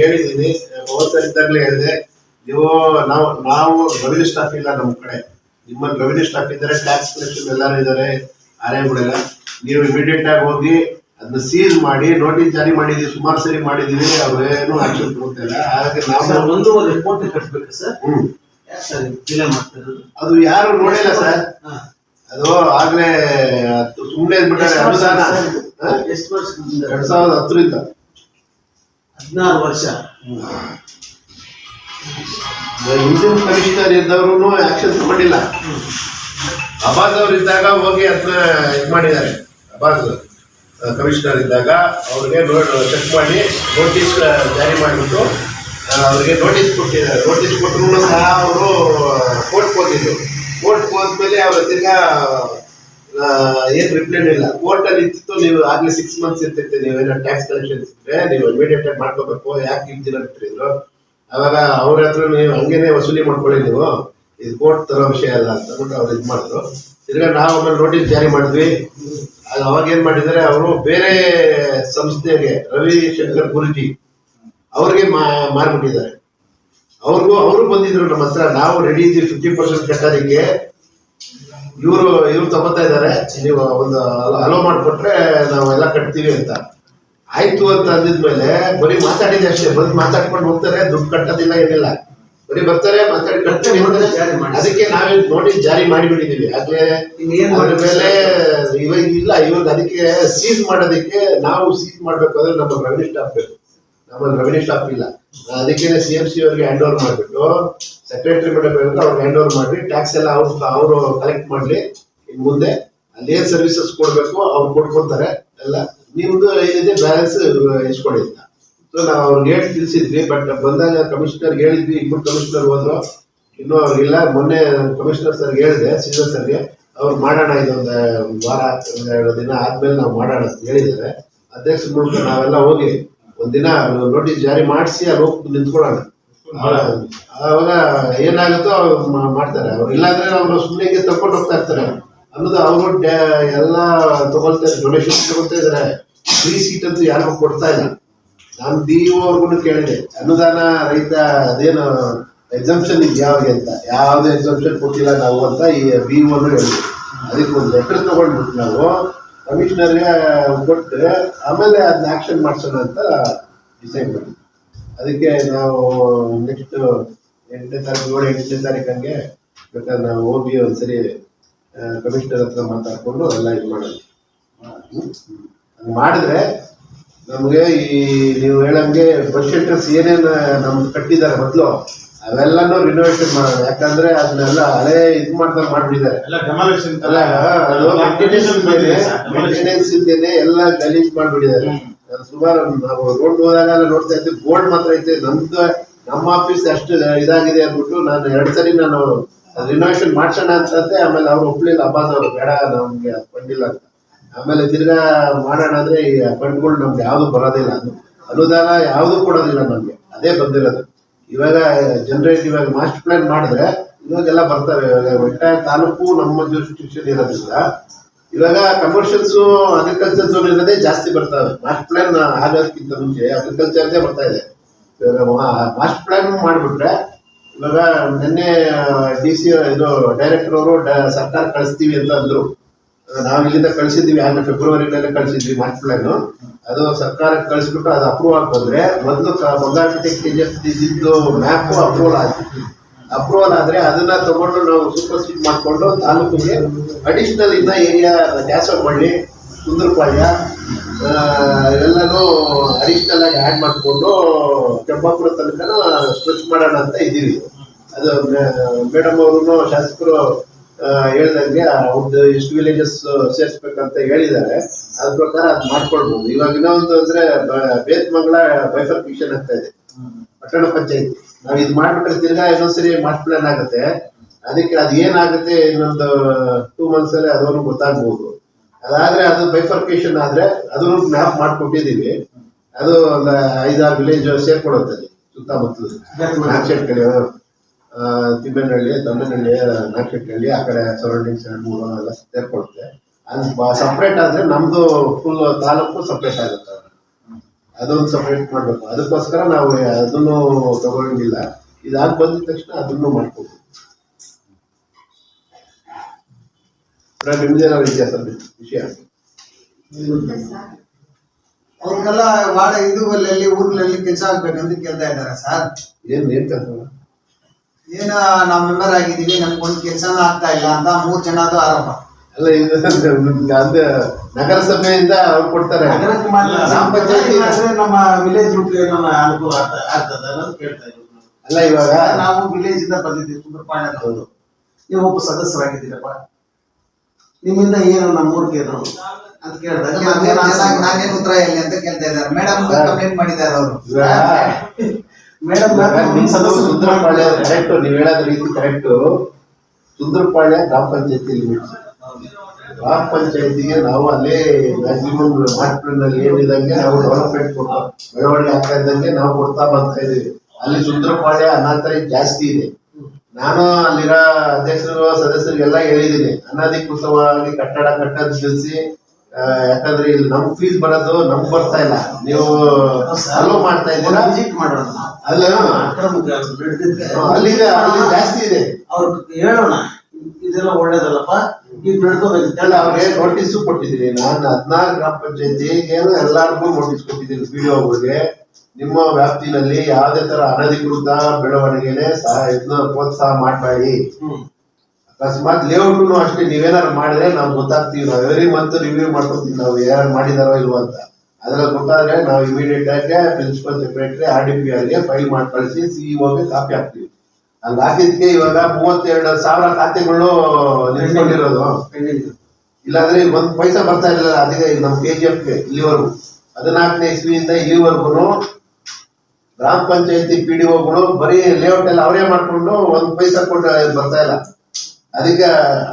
ಹೇಳಿದ್ದೀನಿ, ಹೋದ್ಸರಿ ಇದ್ದಾಗಲೇ ಹೇಳಿದೆ, ನೀವು ನಾವು ರೆವಿನ್ಯೂ ಸ್ಟಾಫ್ ಇಲ್ಲ ನಮ್ಮ ಕಡೆ. ನಿಮ್ಮಲ್ಲಿ ರೆವಿನ್ಯೂ ಸ್ಟಾಫ್ ಇದ್ದಾರೆ, ಟ್ಯಾಕ್ಸ್ ಕಲೆಕ್ಷನ್ ಎಲ್ಲರೂ ಇದ್ದಾರೆ, ಆರ್ಎಂಗಳೆಲ್ಲ. ನೀವು ಇಮಿಡಿಯೇಟ್ ಆಗಿ ಹೋಗಿ ಅದನ್ನ ಸೀಲ್ ಮಾಡಿ ನೋಟಿಸ್ ಜಾರಿ ಮಾಡಿದೀವಿ, ಸುಮಾರು ಸರಿ ಮಾಡಿದೀವಿ, ಅವ್ರು ಏನು ಆಕ್ಷನ್ ತಗೊಳ್ತಿಲ್ಲ. ಹಾಗಾಗಿ ನಾವು ಒಂದು ರಿಪೋರ್ಟ್ ಕಟ್ಬೇಕು ಸರ್. ಅದು ಯಾರು ನೋಡಿಲ್ಲ ಸರ್. ಅದು ಆಗ್ಲೇ ಸುಮ್ಮನೆ ಬಿಟ್ಟಾರೆ. ಅನುದಾನ ಎಷ್ಟು ವರ್ಷ? 2010ರಿಂದ 16 ವರ್ಷ. ಹಿಂದಿನ ಕಮಿಷನರ್ ಇದ್ದವರು ಆಕ್ಷನ್ ತಗೊಂಡಿಲ್ಲ. ಅಬಾಜ್ ಅವ್ರು ಇದ್ದಾಗ ಹೋಗಿ ಅದನ್ನ ಇದು ಮಾಡಿದ್ದಾರೆ. ಅಬಾಜ್ ಕಮಿಷನರ್ ಇದ್ದಾಗ ಅವ್ರಿಗೆ ಚೆಕ್ ಮಾಡಿ ನೋಟಿಸ್ ಜಾರಿ ಮಾಡಿಬಿಟ್ಟು ಅವ್ರಿಗೆ ನೋಟಿಸ್ ಕೊಟ್ಟಿದ್ದಾರೆ. ನೋಟಿಸ್ ಕೊಟ್ಟರು ಸಹ ಅವರು ಕೋರ್ಟ್ಗೆ ಹೋಗಿದ್ರು. ಕೋರ್ಟ್ಗೆ ಹೋದ್ಮೇಲೆ ಅವ್ರ ತಿರ್ಗಾ ಏನು ರಿಪ್ಲೈನೂ ಇಲ್ಲ. ಕೋರ್ಟಲ್ಲಿ ಇತ್ತು, ನೀವು ಆಗಲೇ 6 months ಇರ್ತಿತ್ತು, ನೀವೇನೋ ಟ್ಯಾಕ್ಸ್ ಕಲೆಕ್ಷನ್ಸ್ ಇದ್ರೆ ನೀವು ಇಮಿಡಿಯೇಟ್ ಆಗಿ ಮಾಡ್ಕೋಬೇಕು, ಯಾಕೆ ಇದ್ದಿರ ಬಿಟ್ಟಿದ್ರು. ಅವಾಗ ಅವ್ರ ಹತ್ರ ನೀವು ಹಂಗೇನೆ ವಸೂಲಿ ಮಾಡ್ಕೊಳ್ಳಿ, ನೀವು ಇದು ಕೋರ್ಟ್ ತರೋ ವಿಷಯ ಅಲ್ಲ ಅಂತ ಅಂದ್ಬಿಟ್ಟು ಅವ್ರು ಇದು ಮಾಡಿದ್ರು. ತಿರ್ಗಾ ನಾವು ಆಮೇಲೆ ನೋಟಿಸ್ ಜಾರಿ ಮಾಡಿದ್ವಿ. ಅವಾಗ ಏನ್ ಮಾಡಿದ್ದಾರೆ, ಅವರು ಬೇರೆ ಸಂಸ್ಥೆಗೆ ರವಿಶಂಕರ್ ಗುರುಜಿ ಅವ್ರಿಗೆ ಮಾರ್ಬಿಟ್ಟಿದ್ದಾರೆ. ಅವರು ಬಂದಿದ್ರು ನಮ್ಮ ಹತ್ರ, ನಾವು ರೆಡಿ ಇದ್ದೀವಿ 50% ಕಟ್ಟೋದಕ್ಕೆ, ಇವ್ರು ತಗೋತಾ ಇದ್ದಾರೆ, ನೀವು ಒಂದು ಅಲೋ ಮಾಡಿಕೊಟ್ರೆ ನಾವೆಲ್ಲ ಕಟ್ತೀವಿ ಅಂತ. ಆಯ್ತು ಅಂತ ಅಂದಿದ್ಮೇಲೆ ಬರೀ ಮಾತಾಡಿದೆ ಅಷ್ಟೇ, ಬಂದು ಮಾತಾಡ್ಕೊಂಡು ಹೋಗ್ತಾರೆ, ದುಡ್ಡು ಕಟ್ಟೋದಿಲ್ಲ, ಏನಿಲ್ಲ, ಬರೀ ಬರ್ತಾರೆ ಮಾತಾಡಿ ಕಟ್ತೀವಿ. ಅದಕ್ಕೆ ನಾವೇ ನೋಟಿಸ್ ಜಾರಿ ಮಾಡಿಬಿಟ್ಟಿದೀವಿ. ಆಗ್ಲೇ ಅದ್ರ ಮೇಲೆ ಇವಾಗ ಇಲ್ಲ, ಇವಾಗ ಅದಕ್ಕೆ ಸೀಸ್ ಮಾಡೋದಕ್ಕೆ ನಾವು ಸೀಸ್ ಮಾಡ್ಬೇಕಾದ್ರೆ ನಮಗೆ ರೆವಿನ್ಯೂ ಸ್ಟಾಫ್ ಬೇಕು. ನಮ್ಮಲ್ಲಿ ರೆವಿನ್ಯೂ ಸ್ಟಾಫ್ ಇಲ್ಲ. ಅದಕ್ಕೆ CMC ಅವ್ರಿಗೆ ಹ್ಯಾಂಡ್ ಓವರ್ ಮಾಡಿಬಿಟ್ಟು ಸೆಕ್ರೆಟರಿ ಮೇಡಮ್ ಅವ್ರಿಗೆ ಹ್ಯಾಂಡ್ ಓವರ್ ಮಾಡಿ ಟ್ಯಾಕ್ಸ್ ಎಲ್ಲ ಅವರು ಕಲೆಕ್ಟ್ ಮಾಡಲಿ. ಇನ್ನು ಮುಂದೆ ಅಲ್ಲೇನು ಸರ್ವಿಸಸ್ ಕೊಡಬೇಕು ಅವ್ರು ಕೊಡ್ಕೊತಾರೆ ಎಲ್ಲ. ನಿಮ್ದು ಏನಿದೆ ಬ್ಯಾಲೆನ್ಸ್ ಇಸ್ಕೊಡಿ ಅಂತ. ಸೊ ನಾವು ಅವ್ರಿಗೆ ಹೇಳಿ ತಿಳಿಸಿದ್ವಿ. ಬಟ್ ಬಂದಾಗ ಕಮಿಷನರ್ಗೆ ಹೇಳಿದ್ವಿ, ಇಬ್ಬರು ಕಮಿಷನರ್ ಹೋದ್ರು, ಇನ್ನೂ ಅವ್ರಿಗಿಲ್ಲ. ಮೊನ್ನೆ ಕಮಿಷನರ್ ಸರ್ಗೆ ಹೇಳಿದೆ, ಸೀನಿಯರ್ ಸರ್ಗೆ, ಅವ್ರು ಮಾಡೋಣ, ಇದೊಂದು ವಾರ 2 ದಿನ ಆದ್ಮೇಲೆ ನಾವು ಮಾಡೋಣ ಅಂತ ಹೇಳಿದ್ದಾರೆ. ಅಧ್ಯಕ್ಷ ಮೂಲಕ ನಾವೆಲ್ಲ ಹೋಗಿ ಒಂದಿನ ನೋಟಿಸ್ ಜಾರಿ ಮಾಡಿಸಿ ಅಲ್ಲಿ ಹೋಗಿ ನಿಂತ್ಕೊಳ್ಳೋಣ. ಅವಾಗ ಏನಾಗುತ್ತೋ ಅವ್ರು ಮಾಡ್ತಾರೆ. ಅವ್ರು ಇಲ್ಲಾಂದ್ರೆ ಅವ್ರು ಸುಮ್ಮನೆ ತಗೊಂಡು ಹೋಗ್ತಾ ಇರ್ತಾರೆ ಅನ್ನೋದು. ಅವರು ಎಲ್ಲ ತಗೊಳ್ತಾರೆ, ಡೊನೇಷನ್ ತಗೊಳ್ತಾ ಇದಾರೆ. ಫ್ರೀ ಸೀಟ್ ಅಂತೂ ಯಾರಿಗೂ ಕೊಡ್ತಾ ಇಲ್ಲ. ನಾನು DO ಅವ್ರಿಗೂ ಕೇಳಿದೆ, ಅನುದಾನ ರಹಿತ ಅದೇನು ಎಕ್ಸಾಮ್ಷನ್ ಇದು ಯಾವಾಗ ಅಂತ. ಯಾವುದೇ ಎಕ್ಸಾಮ್ಷನ್ ಕೊಟ್ಟಿಲ್ಲ ನಾವು ಅಂತ ಈ BO ಹೇಳಿದ್ವಿ. ಅದಕ್ಕೆ ಒಂದು ಲೆಟರ್ ತಗೊಂಡ್ಬಿಟ್ಟು ನಾವು ಕಮಿಷನರ್ಗೆ ಕೊಟ್ಟು ಆಮೇಲೆ ಅದನ್ನ ಆಕ್ಷನ್ ಮಾಡಿಸೋಣ ಅಂತ ಡಿಸೈಡ್ ಮಾಡಿ. ಅದಕ್ಕೆ ನಾವು ನೆಕ್ಸ್ಟ್ 8ನೇ ತಾರೀಕು 7-8ನೇ ತಾರೀಕು ಹಂಗೆ ಬೇಕಾದ್ರೆ ನಾವು ಹೋಗಿ ಒಂದ್ಸರಿ ಕಮಿಷನರ್ ಹತ್ರ ಮಾತಾಡ್ಕೊಂಡು ಎಲ್ಲ ಇದು ಮಾಡೋದು. ಮಾಡಿದ್ರೆ ನಮಗೆ ಈ ನೀವು ಹೇಳಂಗೆ ಬಸ್ ಶೆಲ್ಟರ್ಸ್ ಏನೇನು ನಮ್ಗೆ ಕಟ್ಟಿದ್ದಾರೆ ಮೊದಲು ಅವೆಲ್ಲನೂ ರಿನೋವೇಷನ್ ಮಾಡೋದು. ಯಾಕಂದ್ರೆ ಅದನ್ನೆಲ್ಲ ಹಳೆ ಇದು ಮಾಡ್ಬಿಟ್ಟಿದ್ದಾರೆ. ಅದು ಮೇಂಟೆನೆನ್ಸ್ ಇಲ್ದೇನೆ ಎಲ್ಲ ಗಲೀಜ್ ಮಾಡ್ಬಿಟ್ಟಿದ್ದಾರೆ. ಸುಮಾರು ನಾವು ರೋಡ್ ಹೋದಾಗ ನೋಡ್ತಾ ಇದ್ವಿ, ಬೋರ್ಡ್ ಮಾತ್ರ ಐತೆ. ನಮ್ಮ ಆಫೀಸ್ ಅಷ್ಟು ಇದಾಗಿದೆ ಅಂದ್ಬಿಟ್ಟು ನಾನು 2 ಸರಿ ನಾನು ರಿನೋವೇಷನ್ ಮಾಡ್ಸೋಣ ಅಂತಂತೆ. ಆಮೇಲೆ ಅವ್ರು ಒಪ್ಲಿಲ್ಲ, ಅಬ್ಬಾಸ್ ಅವರು ಬೇಡ ನಮ್ಗೆ ಫಂಡಿಲ್ಲ ಅಂತ. ಆಮೇಲೆ ತಿರ್ಗಾ ಮಾಡೋಣ ಅಂದ್ರೆ ಈ ಫಂಡ್ಗಳು ನಮ್ಗೆ ಯಾವ್ದು ಬರೋದಿಲ್ಲ, ಅನುದಾನ ಯಾವ್ದು ಕೊಡೋದಿಲ್ಲ ನಮ್ಗೆ, ಅದೇ ಬಂದಿರೋದು. ಇವಾಗ ಜನರೇಟ್ ಇವಾಗ ಮಾಸ್ಟರ್ ಪ್ಲಾನ್ ಮಾಡಿದ್ರೆ ಇವಾಗೆಲ್ಲ ಬರ್ತವೆ. ಒಟ್ಟಾರೆ ತಾಲೂಕು ನಮ್ಮ ಜೂರಿಸ್ಡಿಕ್ಷನ್ ಇರೋದ್ರಿಂದ ಇವಾಗ ಕಮರ್ಷಿಯಲ್ಸು ಅಗ್ರಿಕಲ್ಚರ್ ಝೋನ್ ಇರೋದೇ ಜಾಸ್ತಿ ಬರ್ತವೆ. ಮಾಸ್ಟರ್ ಪ್ಲಾನ್ ಆಗೋದಕ್ಕಿಂತ ಮುಂಚೆ ಅಗ್ರಿಕಲ್ಚರ್ದೇ ಬರ್ತಾ ಇದೆ. ಮಾಸ್ಟರ್ ಪ್ಲಾನ್ ಮಾಡಿಬಿಟ್ರೆ ಇವಾಗ ನಿನ್ನೆ DC ಇದು ಡೈರೆಕ್ಟರ್ ಅವರು ಸರ್ಕಾರ ಕಳಿಸ್ತೀವಿ ಅಂತ ಅಂದ್ರು. ನಾವು ಇಲ್ಲಿಂದ ಕಳಿಸಿದ್ವಿ, ಆಮೇಲೆ ಫೆಬ್ರವರಿನಲ್ಲೇ ಕಳಿಸಿದ್ವಿ ಮಾಸ್ಟರ್ ಪ್ಲಾನ್. ಅದು ಸರ್ಕಾರಕ್ಕೆ ಕಳಿಸ್ಬಿಟ್ಟು ಅದು ಅಪ್ರೂವ್ ಆಗಿ ಬಂದ್ರೆ ಮೊದಲು ಬಂಗಾರಪೇಟೆ ಇದ್ದು ಮ್ಯಾಪ್ ಅಪ್ರೂವಲ್ ಆದ್ರೆ ಅದನ್ನ ತಗೊಂಡು ನಾವು ಸೂಪರ್ಸೀಡ್ ಮಾಡಿಕೊಂಡು ತಾಲೂಕಿಗೆ ಅಡಿಷನಲ್ ಇನ್ನ ಏರಿಯಾ ದಾಸರಹಳ್ಳಿ, ಕುಂದರಪಾಳ್ಯ ಎಲ್ಲನೂ ಅಡಿಷನಲ್ ಆಗಿ ಆ್ಯಡ್ ಮಾಡಿಕೊಂಡು ಕೆಂಪಾಪುರ ತನಕ ಸ್ಟ್ರೆಚ್ ಮಾಡೋಣ ಅಂತ ಇದ್ದೀವಿ. ಅದು ಮೇಡಮ್ ಅವರು ಶಾಸಕರು ಹೇಳ್ದಂಗೆ ಅವ್ರದ್ದು ಎಷ್ಟು ವಿಲೇಜಸ್ ಸೇರಿಸ್ಬೇಕಂತ ಹೇಳಿದ್ದಾರೆ. ಅದ್ರ ಪ್ರಕಾರ ಅದು ಮಾಡ್ಕೊಳ್ಬಹುದು. ಇವಾಗ ಇನ್ನೊಂದು ಅಂದ್ರೆ ಬೇತ್ಮಂಗಲ ಬೈಫರ್ಕೇಷನ್ ಆಗ್ತಾ ಇದೆ ಪಟ್ಟಣ ಪಂಚಾಯತಿ. ನಾವು ಇದು ಮಾಡ್ಬಿಟ್ರೆ ತಿರ್ಗಾ ಇನ್ನೊಂದ್ಸರಿ ಮಾಸ್ಟರ್ ಪ್ಲಾನ್ ಆಗುತ್ತೆ. ಅದಕ್ಕೆ ಅದು ಏನಾಗುತ್ತೆ ಇನ್ನೊಂದು 2 months ಅಲ್ಲಿ ಅದನ್ನು ಗೊತ್ತಾಗ್ಬೋದು. ಅದಾದ್ರೆ ಅದು ಬೈಫರ್ಕೇಷನ್ ಆದ್ರೆ ಅದನ್ನು ಮ್ಯಾಪ್ ಮಾಡ್ಕೊಟ್ಟಿದ್ದೀವಿ. ಅದು ಒಂದು 5-6 ವಿಲೇಜ್ ಸೇರ್ಕೊಡುತ್ತೆ ಸುತ್ತಮುತ್ತಲು. ನಾಗಶೆಟ್ ಕಡೆ ತಿಮ್ಮೇನಹಳ್ಳಿ, ತಮ್ಮನಹಳ್ಳಿ, ನಾಗಶೆಟ್ಟಹಳ್ಳಿ, ಆ ಕಡೆ ಸರೌಂಡಿಂಗ್ಸ್ 2-3 ಎಲ್ಲ ಸೇರ್ಕೊಳುತ್ತೆ. ಅದು ಸಪ್ರೇಟ್ ಆದ್ರೆ ನಮ್ದು ಫುಲ್ ತಾಲೂಕು ಸಪ್ರೇಟ್ ಆಗುತ್ತೆ. ಅದೊಂದು ಸಪರೇಟ್ ಮಾಡ್ಬೇಕು. ಅದಕ್ಕೋಸ್ಕರ ನಾವು ಅದನ್ನು ತಗೊಂಡಿಲ್ಲ. ಇದಾಗಿ ಬಂದ ತಕ್ಷಣ ಅದನ್ನು ಮಾಡ್ಕೋಬೇಕು. ನಿಮ್ದೇನಾದ್ರು ಇದೆಯಾ ಸರ್ ವಿಷಯ? ಅವ್ರಿಗೆಲ್ಲ ಬಾಳ ಇದು ಊರ್ಗಳಲ್ಲಿ ಕೆಲಸ ಆಗ್ಬೇಕಂತ ಕೇಳ್ತಾ ಇದ್ದಾರೆ ಸರ್. ಏನ್ ಕೆಲಸ? ಏನ ನಾವ್ ಮೆಂಬರ್ ಆಗಿದೀವಿ, ನಮ್ಗೊಂದು ಕೆಲಸನೂ ಆಗ್ತಾ ಇಲ್ಲ ಅಂತ 3 ಜನದ್ದು ಆರೋಪ. ಅಲ್ಲ, ಇದು ಅದು ನಗರಸಭೆಯಿಂದ ಅವ್ರು ಕೊಡ್ತಾರೆ. ನಗರಕ್ಕೆ ಗ್ರಾಮ ಪಂಚಾಯತಿ ನಮ್ಮ ವಿಲೇಜ್ ರೂಟ್ಗೆ ನಮ್ಮ ಅನುಕೂಲ ಆಗ್ತದೆ ಅನ್ನೋದು ಕೇಳ್ತಾ ಇದ್ರು. ಅಲ್ಲ, ಇವಾಗ ನಾವು ವಿಲೇಜ್ ಇಂದ ಬಂದಿದ್ದೀವಿ, ಸುಂದರಪಾಳ್ಯ. ನೀವು ಒಬ್ಬ ಸದಸ್ಯರಾಗಿದ್ದೀರಪ್ಪ, ನಿಮ್ಮಿಂದ ಏನು ನಮ್ಮೂರ್ಗೆ ಏನು ಅಂತ ಕೇಳಿದಾಗ ನಾನೇನು ಉತ್ತರ ಎಲ್ಲಿ ಅಂತ ಕೇಳ್ತಾ ಇದ್ದಾರೆ. ಮೇಡಮ್ ಕಂಪ್ಲೇಂಟ್ ಮಾಡಿದ್ದಾರೆ ಅವರು. ಮೇಡಮ್ ಸುಂದರಪಾಳ್ಯ ಕರೆಕ್ಟ್, ನೀವು ಹೇಳೋದ್ ರೀತಿ ಕರೆಕ್ಟ್. ಸುಂದರಪಾಳ್ಯ ಗ್ರಾಮ ಪಂಚಾಯತಿ ಲಿಮಿಟ್ಸ್. ಗ್ರಾಮ ಪಂಚಾಯತಿಗೆ ನಾವು ಅಲ್ಲೇ ಮ್ಯಾಕ್ಸಿಮಮ್ ಮಾರ್ಕ್ನಲ್ಲಿ ಏನಿದಂಗೆ ನಾವು ಡೆವಲಪ್ಮೆಂಟ್ ಬೆಳವಣಿಗೆ ಆಗ್ತಾ ಇದ್ದಂಗೆ ನಾವು ಕೊಡ್ತಾ ಬರ್ತಾ ಇದೀವಿ. ಅಲ್ಲಿ ಸುಂದರಪಾಳ್ಯ ಅನಾಥರಿ ಜಾಸ್ತಿ ಇದೆ. ನಾನು ಅಲ್ಲಿರೋ ಅಧ್ಯಕ್ಷರು ಸದಸ್ಯರಿಗೆಲ್ಲ ಹೇಳಿದ್ದೀನಿ, ಅನಧಿಕೃತವಾಗಿ ಕಟ್ಟಡ ನಿಲ್ಲಿಸಿ. ಯಾಕಂದ್ರೆ ಇಲ್ಲಿ ನಮ್ ಫೀಸ್ ಬರೋದು ನಮ್ಗೆ ಬರ್ತಾ ಇಲ್ಲ, ನೀವು ಅಲೋ ಮಾಡ್ತಾ ಇದ್ದೀರಾ. ವಿಸಿಟ್ ಮಾಡೋಣ, ಅಲ್ಲ ಅಲ್ಲಿ ಜಾಸ್ತಿ ಇದೆ. ಅವ್ರಿಗೆ ಹೇಳೋಣ ಇದೆಲ್ಲ ಒಳ್ಳೇದಲ್ಲಪ್ಪ, ಈಗ ಬೆಳ್ಕೋಬೇಕು. ಅವ್ರಿಗೆ ನೋಟಿಸ್ ಕೊಟ್ಟಿದ್ದೀನಿ ನಾನು. 16 ಗ್ರಾಮ ಪಂಚಾಯತಿಗೆ ಎಲ್ಲಾರ್ಗು ನೋಟಿಸ್ ಕೊಟ್ಟಿದ್ದೀನಿ. PDOಗಳಿಗೆ ನಿಮ್ಮ ವ್ಯಾಪ್ತಿನಲ್ಲಿ ಯಾವುದೇ ತರ ಅನಧಿಕೃತ ಬೆಳವಣಿಗೆನೆ ಇದನ್ನ ಪ್ರೋತ್ಸಾಹ ಮಾಡಬೇಡಿ. ಅಕಸ್ಮಾತ್ ಲೇಔಟ್ ಅಷ್ಟೇ ನೀವೇನಾರು ಮಾಡಿದ್ರೆ ನಾವು ಗೊತ್ತಾಗ್ತೀವಿ. ನಾವು ಎವ್ರಿ ಮಂತ್ ರಿವ್ಯೂ ಮಾಡ್ಕೊತೀವಿ, ನಾವು ಯಾರು ಮಾಡಿದಾರೋ ಇಲ್ವೋ ಅಂತ. ಅದ್ರಲ್ಲಿ ಗೊತ್ತಾದ್ರೆ ನಾವು ಇಮಿಡಿಯೇಟ್ ಆಗಿ ಪ್ರಿನ್ಸಿಪಲ್ ಸೆಕ್ರೆಟರಿ RDPRಗೆ ಫೈಲ್ ಮಾಡಿ ಕಳಿಸಿ CEO ಗೆ ಕಾಪಿ ಹಾಕ್ತೀವಿ. ಹಂಗ ಹಾಕಿದ್ಕೆ ಇವಾಗ 32,000 ಖಾತೆಗಳು ನಿಂತ್ಕೊಂಡಿರೋದು. ಇಲ್ಲಾಂದ್ರೆ 1 ಪೈಸಾ ಬರ್ತಾ ಇರಲಿಲ್ಲ. ಅದಕ್ಕೆ ನಮ್ಮ KGFಗೆ ಇಲ್ಲಿವರೆಗೂ 14ನೇ ಇಸ್ವಿಯಿಂದ ಇಲ್ಲಿವರೆಗೂ ಗ್ರಾಮ ಪಂಚಾಯತಿ PDOಗಳು ಬರೀ ಲೇಔಟ್ ಎಲ್ಲ ಅವರೇ ಮಾಡ್ಕೊಂಡು 1 ಪೈಸಾ ಕೊಟ್ಟು ಬರ್ತಾ ಇಲ್ಲ. ಅದಕ್ಕೆ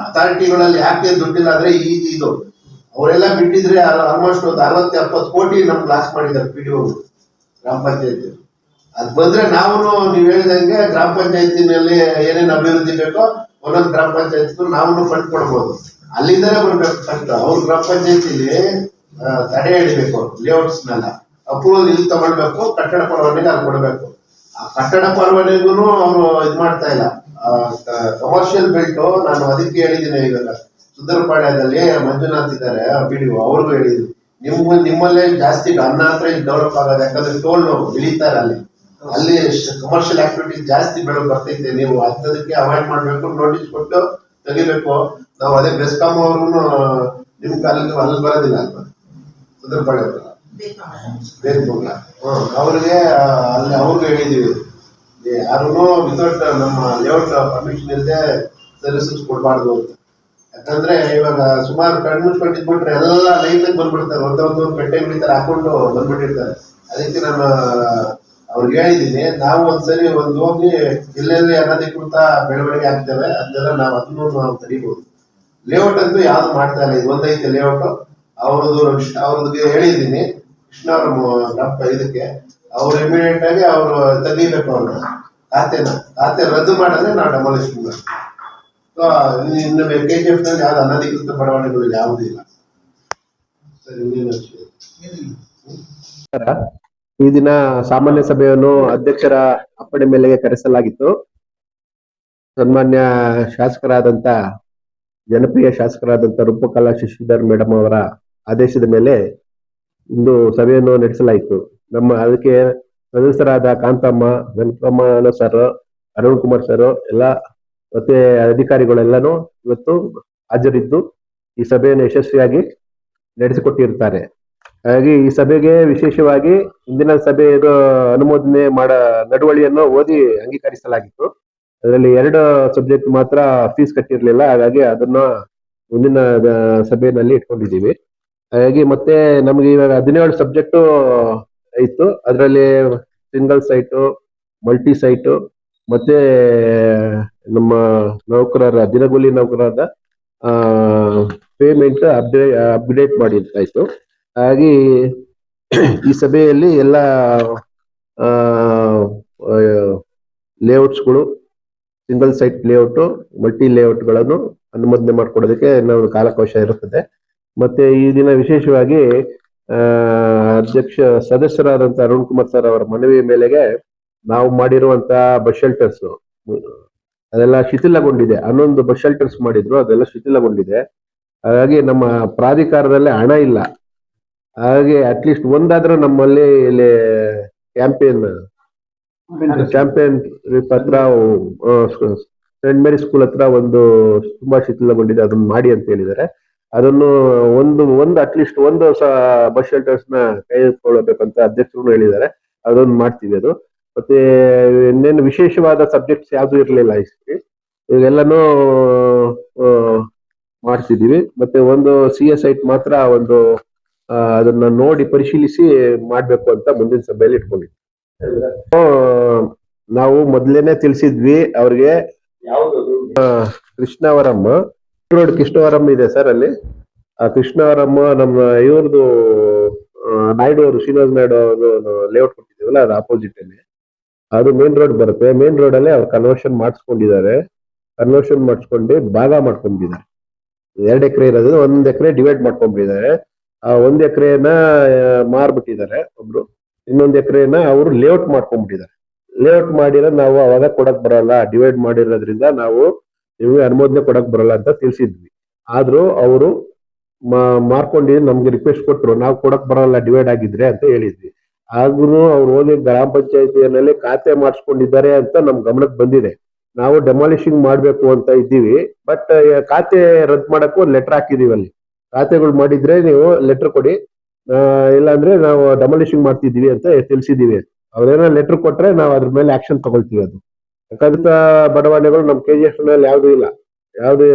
ಅಥಾರಿಟಿಗಳಲ್ಲಿ ಯಾಕೆ ದುಡ್ಡಿಲ್ಲ ಅಂದ್ರೆ ಇದು ಅವರೆಲ್ಲ ಬಿಟ್ಟಿದ್ರೆ ಆಲ್ಮೋಸ್ಟ್ ಒಂದು 60-70 ಕೋಟಿ ನಮ್ಗೆ ಲಾಸ್ ಮಾಡಿದ್ದಾರೆ PDOಗಳು ಗ್ರಾಮ ಪಂಚಾಯತಿ. ಅದ್ ಬಂದ್ರೆ ನಾವು ನೀವ್ ಹೇಳಿದಂಗೆ ಗ್ರಾಮ ಪಂಚಾಯತಿನಲ್ಲಿ ಏನೇನು ಅಭಿವೃದ್ಧಿ ಬೇಕೋ ಒಂದೊಂದು ಗ್ರಾಮ ಪಂಚಾಯತ್ ನಾವು ಫಂಡ್ ಕೊಡ್ಬೋದು. ಅಲ್ಲಿಂದಲೇ ಬರ್ಬೇಕು ಫಸ್ಟ್. ಅವ್ರ ಗ್ರಾಮ ಪಂಚಾಯತಿಲಿ ತಡೆ ಹಿಡಿಬೇಕು. ಲೇಔಟ್ಸ್ನೆಲ್ಲ ಅಪ್ರೂವಲ್ ಇಲ್ಲಿ ತಗೊಳ್ಬೇಕು, ಕಟ್ಟಡ ಪರವಾನಗಿ ಅಲ್ಲಿ ಕೊಡ್ಬೇಕು. ಆ ಕಟ್ಟಡ ಪರವಾನಗಿಗೂ ಅವರು ಇದ್ ಮಾಡ್ತಾ ಇಲ್ಲ. ಕಮರ್ಷಿಯಲ್ ಬೆಲ್ಟ್ ನಾನು ಅದಕ್ಕೆ ಹೇಳಿದ್ದೀನಿ. ಇವಾಗ ಸುಂದರಪಾಳ್ಯದಲ್ಲಿ ಮಂಜುನಾಥ್ ಇದ್ದಾರೆ PDO, ಅವ್ರಿಗೂ ಹೇಳಿದ್ದೀನಿ, ನಿಮ್ಮಲ್ಲೇ ಜಾಸ್ತಿ ಹತ್ರ ಡೆವಲಪ್ ಆಗೋದು. ಯಾಕಂದ್ರೆ ಟೋಲ್ ಇಳಿತಾರೆ ಅಲ್ಲಿ ಕಮರ್ಷಿಯಲ್ ಆಕ್ಟಿವಿಟೀಸ್ ಜಾಸ್ತಿ ಬೆಳಕು ಬರ್ತೈತೆ. ನೀವು ಅಂಥದಕ್ಕೆ ಅವಾಯ್ಡ್ ಮಾಡ್ಬೇಕು, ನೋಟಿಸ್ ಕೊಟ್ಟು ತೆಗಿಬೇಕು. ನಾವು ಅದೇ ಬೆಸ್ಕಾಂ ಅವ್ರು ನಿಮ್ಗೆ ಅಲ್ಲಿ ಬರೋದಿಲ್ಲ ಅಲ್ವಾ ಸುಂದರಪಾಳ್ಯ ಬೇಕಲ್ಲ, ಅವ್ರಿಗೆ ಅಲ್ಲಿ ಅವ್ರಿಗೆ ಹೇಳಿದೀವಿ, ಯಾರು ವಿತೌಟ್ ನಮ್ಮ ಲೇಔಟ್ ಪರ್ಮಿಷನ್ ಇಲ್ಲದೆ ಸರ್ವಿಸಸ್ ಕೊಡಬಾರ್ದು ಅಂತ. ಯಾಕಂದ್ರೆ ಇವಾಗ ಸುಮಾರು ಕಣ್ಮುಚ್ಕೊಂಡಿದ್ಬಿಟ್ರೆ ಎಲ್ಲ ಲೈನ್ ಬಂದ್ಬಿಡ್ತಾರೆ, ಒಂದೊಂದು ಕಟ್ಟೆ ಬಿಡ್ತಾರೆ, ಹಾಕೊಂಡು ಬಂದ್ಬಿಟ್ಟಿರ್ತಾರೆ. ಅದಕ್ಕೆ ನಾನು ಅವ್ರಿಗೆ ಹೇಳಿದ್ದೀನಿ, ನಾವು ಒಂದ್ಸರಿ ಹೋಗಿ ಎಲ್ಲೆಲ್ಲಿ ಅನಧಿಕೃತ ಬೆಳವಣಿಗೆ ಆಗ್ತೇವೆ ಅದನ್ನೆಲ್ಲ ಅದನ್ನು ತಡಿಬಹುದು. ಲೇಔಟ್ ಅಂತೂ ಯಾವ್ದು ಮಾಡ್ತಾ ಇಲ್ಲ. ಇದು ಒಂದೈತೆ ಲೇಔಟ್ ಅವ್ರದ್ದು ಹೇಳಿದ್ದೀನಿ. ಕೃಷ್ಣ ಅವ್ರ ಇದಕ್ಕೆ ಅವ್ರು ಇಮಿಡಿಯೇಟ್ ಆಗಿ ಅವ್ರು ತೆಗಿಬೇಕು. ಅವ್ರನ್ನ ಖಾತೆ ರದ್ದು ಮಾಡಿದ್ರೆ ನಾವು ಡೆಮಾಲಿಷನ್ ಮಾಡ್ತೀವಿ. ಇನ್ನು KGF ನಲ್ಲಿ ಯಾವ್ದು ಅನಧಿಕೃತ ಬಡಾವಣೆಗಳು ಯಾವುದೂ ಇಲ್ಲ. ಸರಿ, ಈ ದಿನ ಸಾಮಾನ್ಯ ಸಭೆಯನ್ನು ಅಧ್ಯಕ್ಷರ ಅಪ್ಪಣೆ ಮೇಲೆಗೆ ಕರೆಸಲಾಗಿತ್ತು. ಸನ್ಮಾನ್ಯ ಶಾಸಕರಾದಂತ ಜನಪ್ರಿಯ ಶಾಸಕರಾದಂತ ರೂಪಕಲಾ ಶಶಿಧರ್ ಮೇಡಮ್ ಅವರ ಆದೇಶದ ಮೇಲೆ ಇಂದು ಸಭೆಯನ್ನು ನಡೆಸಲಾಯಿತು. ಅದಕ್ಕೆ ಸದಸ್ಯರಾದ ಕಾಂತಮ್ಮ, ವೆಂಕಟರಮಣ ಸರ್, ಅರುಣ್ ಕುಮಾರ್ ಸರ್ ಎಲ್ಲ ಮತ್ತೆ ಅಧಿಕಾರಿಗಳೆಲ್ಲನೂ ಇವತ್ತು ಹಾಜರಿದ್ದು ಈ ಸಭೆಯನ್ನು ಯಶಸ್ವಿಯಾಗಿ ನಡೆಸಿಕೊಟ್ಟಿರ್ತಾರೆ. ಹಾಗಾಗಿ ಈ ಸಭೆಗೆ ವಿಶೇಷವಾಗಿ ಇಂದಿನ ಸಭೆಯ ಅನುಮೋದನೆ ನಡವಳಿಯನ್ನು ಓದಿ ಅಂಗೀಕರಿಸಲಾಗಿತ್ತು. ಅದರಲ್ಲಿ 2 ಸಬ್ಜೆಕ್ಟ್ ಮಾತ್ರ ಫೀಸ್ ಕಟ್ಟಿರ್ಲಿಲ್ಲ. ಹಾಗಾಗಿ ಅದನ್ನ ಮುಂದಿನ ಸಭೆಯಲ್ಲಿ ಇಟ್ಕೊಂಡಿದ್ದೀವಿ. ಹಾಗಾಗಿ ಮತ್ತೆ ನಮ್ಗೆ ಇವಾಗ 17 ಸಬ್ಜೆಕ್ಟ್ ಇತ್ತು. ಅದರಲ್ಲಿ ಸಿಂಗಲ್ ಸೈಟು, ಮಲ್ಟಿ ಸೈಟು, ಮತ್ತೆ ನಮ್ಮ ದಿನಗೂಲಿ ನೌಕರರ ಪೇಮೆಂಟ್ ಅಪ್ಡೇಟ್ ಮಾಡಿರ್ತಾಯಿತ್ತು. ಹಾಗಾಗಿ ಈ ಸಭೆಯಲ್ಲಿ ಎಲ್ಲ ಲೇಔಟ್ಸ್ಗಳು, ಸಿಂಗಲ್ ಸೈಟ್ ಲೇಔಟ್, ಮಲ್ಟಿ ಲೇಔಟ್ಗಳನ್ನು ಅನುಮೋದನೆ ಮಾಡಿಕೊಡೋದಕ್ಕೆ ನಾವು ಕಾಲಾವಕಾಶ ಇರುತ್ತದೆ. ಮತ್ತೆ ಈ ದಿನ ವಿಶೇಷವಾಗಿ ಆ, ಅಧ್ಯಕ್ಷ ಸದಸ್ಯರಾದಂತ ಅರುಣ್ ಕುಮಾರ್ ಸರ್ ಅವರ ಮನವಿ ಮೇಲೆಗೆ ನಾವು ಮಾಡಿರುವಂತ ಬಸ್ ಶೆಲ್ಟರ್ಸ್ ಅದೆಲ್ಲ ಶಿಥಿಲಗೊಂಡಿದೆ. 11 ಬಸ್ ಶೆಲ್ಟರ್ಸ್ ಮಾಡಿದ್ರು, ಅದೆಲ್ಲ ಶಿಥಿಲಗೊಂಡಿದೆ. ಹಾಗಾಗಿ ನಮ್ಮ ಪ್ರಾಧಿಕಾರದಲ್ಲೇ ಹಣ ಇಲ್ಲ. ಹಾಗೆ ಅಟ್ಲೀಸ್ಟ್ ಒಂದಾದ್ರೂ ನಮ್ಮಲ್ಲಿ ಇಲ್ಲಿ ಕ್ಯಾಂಪೇನ್ ಹತ್ರ ಸೇಂಟ್ ಮೇರಿ ಸ್ಕೂಲ್ ಹತ್ರ ಒಂದು ತುಂಬಾ ಶಿಥಿಲಗೊಂಡಿದೆ, ಅದನ್ನ ಮಾಡಿ ಅಂತ ಹೇಳಿದ್ದಾರೆ. ಅದನ್ನು ಒಂದು ಅಟ್ಲೀಸ್ಟ್ ಒಂದು ಬಸ್ ಶೆಲ್ಟರ್ಸ್ ನ ಕೈಗೊಳ್ಳಬೇಕಂತ ಅಧ್ಯಕ್ಷರು ಹೇಳಿದ್ದಾರೆ. ಅದೊಂದು ಮಾಡ್ತೀವಿ. ಅದು ಮತ್ತೆ ಇನ್ನೇನು ವಿಶೇಷವಾದ ಸಬ್ಜೆಕ್ಟ್ಸ್ ಯಾವ್ದು ಇರಲಿಲ್ಲ ಇಷ್ಟು. ಇವೆಲ್ಲನೂ ಮಾಡ್ತಿದೀವಿ. ಮತ್ತೆ ಒಂದು CS ಐಟ್ ಮಾತ್ರ ಒಂದು ಅದನ್ನ ನೋಡಿ ಪರಿಶೀಲಿಸಿ ಮಾಡ್ಬೇಕು ಅಂತ ಮುಂದಿನ ಸಭೆಯಲ್ಲಿ ಇಟ್ಕೊಂಡಿದ್ವಿ. ನಾವು ಮೊದ್ಲೇನೆ ತಿಳಿಸಿದ್ವಿ ಅವ್ರಿಗೆ. ಕೃಷ್ಣವರಂ ರೋಡ್ ಕೃಷ್ಣವರಂ ಇದೆ ಸರ್, ಅಲ್ಲಿ ಆ ಕೃಷ್ಣವರಂ ನಮ್ಮ ಇವ್ರದ್ದು ನಾಯ್ಡು ಅವರು, ಶ್ರೀನಿವಾಸ್ ನಾಯ್ಡು ಅವರು ಲೇಔಟ್ ಕೊಟ್ಟಿದ್ದೀವಲ್ಲ, ಅದು ಆಪೋಸಿಟ್ ಅಲ್ಲಿ ಅದು ಮೇನ್ ರೋಡ್ ಬರುತ್ತೆ. ಮೇನ್ ರೋಡ್ ಅಲ್ಲಿ ಅವ್ರು ಕನ್ವರ್ಷನ್ ಮಾಡಿಸ್ಕೊಂಡಿದ್ದಾರೆ. ಕನ್ವರ್ಷನ್ ಮಾಡಿಸ್ಕೊಂಡು ಭಾಗ ಮಾಡ್ಕೊಂಡಿದ್ದಾರೆ. 2 ಎಕರೆ ಇರೋದು 1 ಎಕರೆ ಡಿವೈಡ್ ಮಾಡ್ಕೊಂಡ್ಬಿಟ್ಟಿದ್ದಾರೆ. ಆ 1 ಎಕರೆನ ಮಾರ್ಬಿಟ್ಟಿದ್ದಾರೆ ಒಬ್ರು, ಇನ್ನೊಂದು ಎಕರೆನ ಅವರು ಲೇಔಟ್ ಮಾಡ್ಕೊಂಡ್ಬಿಟ್ಟಿದ್ದಾರೆ. ಲೇಔಟ್ ಮಾಡಿರೋ ನಾವು ಅವಾಗ ಕೊಡಕ್ ಬರಲ್ಲ, ಡಿವೈಡ್ ಮಾಡಿರೋದ್ರಿಂದ ನಾವು ನಿಮ್ಗೆ ಅನುಮೋದನೆ ಕೊಡಕ್ ಬರಲ್ಲ ಅಂತ ತಿಳಿಸಿದ್ವಿ. ಆದ್ರೂ ಅವರು ಮಾರ್ಕೊಂಡು ನಮ್ಗೆ ರಿಕ್ವೆಸ್ಟ್ ಕೊಟ್ರು, ನಾವು ಕೊಡಕ್ ಬರಲ್ಲ ಡಿವೈಡ್ ಆಗಿದ್ರೆ ಅಂತ ಹೇಳಿದ್ವಿ. ಆದ್ರೂ ಅವ್ರು ಹೋಗಿ ಗ್ರಾಮ ಪಂಚಾಯತಿಯಲ್ಲಿ ಖಾತೆ ಮಾಡಿಸ್ಕೊಂಡಿದ್ದಾರೆ ಅಂತ ನಮ್ ಗಮನಕ್ಕೆ ಬಂದಿದೆ. ನಾವು ಡೆಮಾಲಿಷಿಂಗ್ ಮಾಡ್ಬೇಕು ಅಂತ ಇದ್ದೀವಿ. ಬಟ್ ಖಾತೆ ರದ್ದು ಮಾಡಕ್ಕೂ ಒಂದು ಲೆಟರ್ ಹಾಕಿದೀವಿ. ಅಲ್ಲಿ ಖಾತೆಗಳು ಮಾಡಿದ್ರೆ ನೀವು ಲೆಟರ್ ಕೊಡಿ, ಇಲ್ಲಾಂದ್ರೆ ನಾವು ಡೆಮಾಲಿಷಿಂಗ್ ಮಾಡ್ತಿದೀವಿ ಅಂತ ತಿಳಿಸಿದೀವಿ. ಅವ್ರೇನೋ ಲೆಟರ್ ಕೊಟ್ರೆ ನಾವು ಅದ್ರ ಮೇಲೆ ಆಕ್ಷನ್ ತಗೊಳ್ತೀವಿ. ಅದು ಯಾಕಂತ ಬಡಾವಣೆಗಳು ನಮ್ KGF ನಲ್ಲಿ ಯಾವ್ದು ಇಲ್ಲ. ಯಾವ್ದು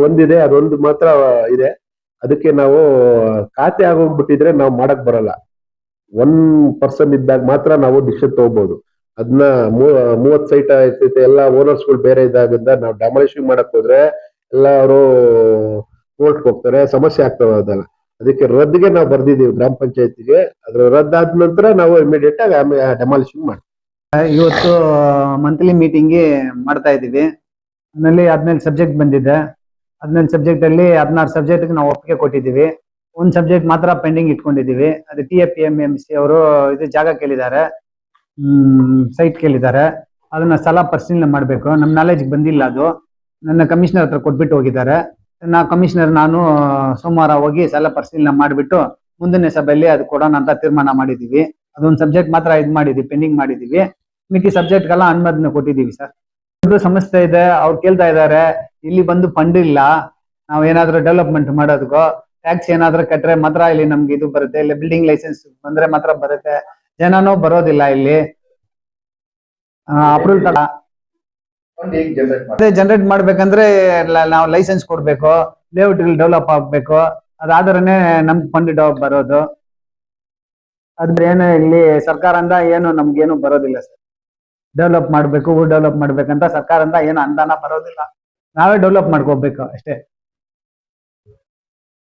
ಒಂದಿದೆ, ಅದೊಂದು ಮಾತ್ರ ಇದೆ. ಅದಕ್ಕೆ ನಾವು ಖಾತೆ ಆಗೋಗ್ಬಿಟ್ಟಿದ್ರೆ ನಾವು ಮಾಡಕ್ ಬರಲ್ಲ. 1 ಇದ್ದಾಗ ಮಾತ್ರ ನಾವು ಡಿಸಿಷನ್ ತಗೋಬಹುದು. ಅದನ್ನ 30 ಸೈಟ್ ಐತೈತೆ, ಎಲ್ಲ ಓನರ್ಸ್ಗಳು ಬೇರೆ ಇದ್ದಾಗಿಂದ ನಾವು ಡೆಮಾಲಿಷಿಂಗ್ ಮಾಡಕ್ ಹೋದ್ರೆ ಎಲ್ಲ ಅವರು ಕೋರ್ಟ್ ಹೋಗ್ತಾರೆ, ಸಮಸ್ಯೆ ಆಗ್ತವೆ. ಅದೆಲ್ಲ ಅದಕ್ಕೆ ರದ್ದಿಗೆ ನಾವು ಬರ್ದಿದೀವಿ ಗ್ರಾಮ ಪಂಚಾಯತಿಗೆ. ಅದ್ರ ರದ್ದಾದ ನಂತರ ನಾವು ಇಮಿಡಿಯೇಟ್ ಆಗಿ ಡೆಮಾಲಿಷಿಂಗ್ ಮಾಡ್ತೀವಿ. ಇವತ್ತು ಮಂತ್ಲಿ ಮೀಟಿಂಗ್ ಮಾಡ್ತಾ ಇದ್ದೀವಿ. ಅದರಲ್ಲಿ 17 ಸಬ್ಜೆಕ್ಟ್ ಬಂದಿದೆ. 17 ಸಬ್ಜೆಕ್ಟ್ ಅಲ್ಲಿ 16 ಸಬ್ಜೆಕ್ಟ್ ನಾವು ಒಪ್ಪಿಗೆ ಕೊಟ್ಟಿದ್ದೀವಿ. 1 ಸಬ್ಜೆಕ್ಟ್ ಮಾತ್ರ ಪೆಂಡಿಂಗ್ ಇಟ್ಕೊಂಡಿದ್ದೀವಿ. ಅದು TAPMMC ಅವರು ಇದು ಜಾಗ ಕೇಳಿದ್ದಾರೆ, ಸೈಟ್ ಕೇಳಿದ್ದಾರೆ. ಅದನ್ನ ಸ್ಥಳ ಪರಿಶೀಲನೆ ಮಾಡಬೇಕು. ನಮ್ಮ ನಾಲೆಜ್ಗೆ ಬಂದಿಲ್ಲ ಅದು. ನನ್ನ ಕಮಿಷನರ್ ಹತ್ರ ಕೊಟ್ಬಿಟ್ಟು ಹೋಗಿದ್ದಾರೆ. ನಾನು ಸೋಮವಾರ ಹೋಗಿ ಸ್ಥಳ ಪರಿಶೀಲನೆ ಮಾಡಿಬಿಟ್ಟು ಮುಂದಿನ ಸಭೆಯಲ್ಲಿ ಅದು ಕೊಡೋಣ ಅಂತ ತೀರ್ಮಾನ ಮಾಡಿದ್ದೀವಿ. ಅದೊಂದು ಸಬ್ಜೆಕ್ಟ್ ಮಾತ್ರ ಇದು ಮಾಡಿದ್ದೀವಿ, ಪೆಂಡಿಂಗ್ ಮಾಡಿದ್ದೀವಿ. ಮಿಕ್ಕಿ ಸಬ್ಜೆಕ್ಟ್ಗೆಲ್ಲ ಅನುಮೋದನೆ ಕೊಟ್ಟಿದ್ದೀವಿ ಸರ್. ದೊಡ್ಡ ಸಮಸ್ಯೆ ಇದೆ, ಅವ್ರು ಕೇಳ್ತಾ ಇದ್ದಾರೆ ಇಲ್ಲಿ ಬಂದು ಫಂಡ್ ಇಲ್ಲ, ನಾವು ಏನಾದ್ರೂ ಡೆವಲಪ್ಮೆಂಟ್ ಮಾಡೋದಕ್ಕೋ ಟ್ಯಾಕ್ಸ್ ಏನಾದ್ರೂ ಕಟ್ರೆ ಮಾತ್ರ ಇಲ್ಲಿ ನಮ್ಗೆ ಇದು ಬರುತ್ತೆ, ಇಲ್ಲಿ ಬಿಲ್ಡಿಂಗ್ ಲೈಸೆನ್ಸ್ ಬಂದ್ರೆ ಮಾತ್ರ ಬರುತ್ತೆ, ಜನನೂ ಬರೋದಿಲ್ಲ ಇಲ್ಲಿ. ಅಪ್ರೂವಲ್ ತಡ ಜನರೇಟ್ ಮಾಡ್ಬೇಕಂದ್ರೆ ನಾವು ಲೈಸೆನ್ಸ್ ಕೊಡ್ಬೇಕು, ಲೇಔಟ್ ಡೆವಲಪ್ ಆಗ್ಬೇಕು, ಅದಾದ್ರೇನೆ ನಮ್ಗೆ ಫಂಡ್ ಬರೋದು. ಆದ್ರೆ ಏನು ಇಲ್ಲಿ ಸರ್ಕಾರದಿಂದ ಏನು ನಮ್ಗೇನು ಬರೋದಿಲ್ಲ ಸರ್. ಡೆವಲಪ್ ಮಾಡ್ಬೇಕು, ಊರ್ ಡೆವಲಪ್ ಮಾಡ್ಬೇಕಂತ ಸರ್ಕಾರದಿಂದ ಏನು ಅನುದಾನ ಬರೋದಿಲ್ಲ. ನಾವೇ ಡೆವಲಪ್ ಮಾಡ್ಕೋಬೇಕು ಅಷ್ಟೇ.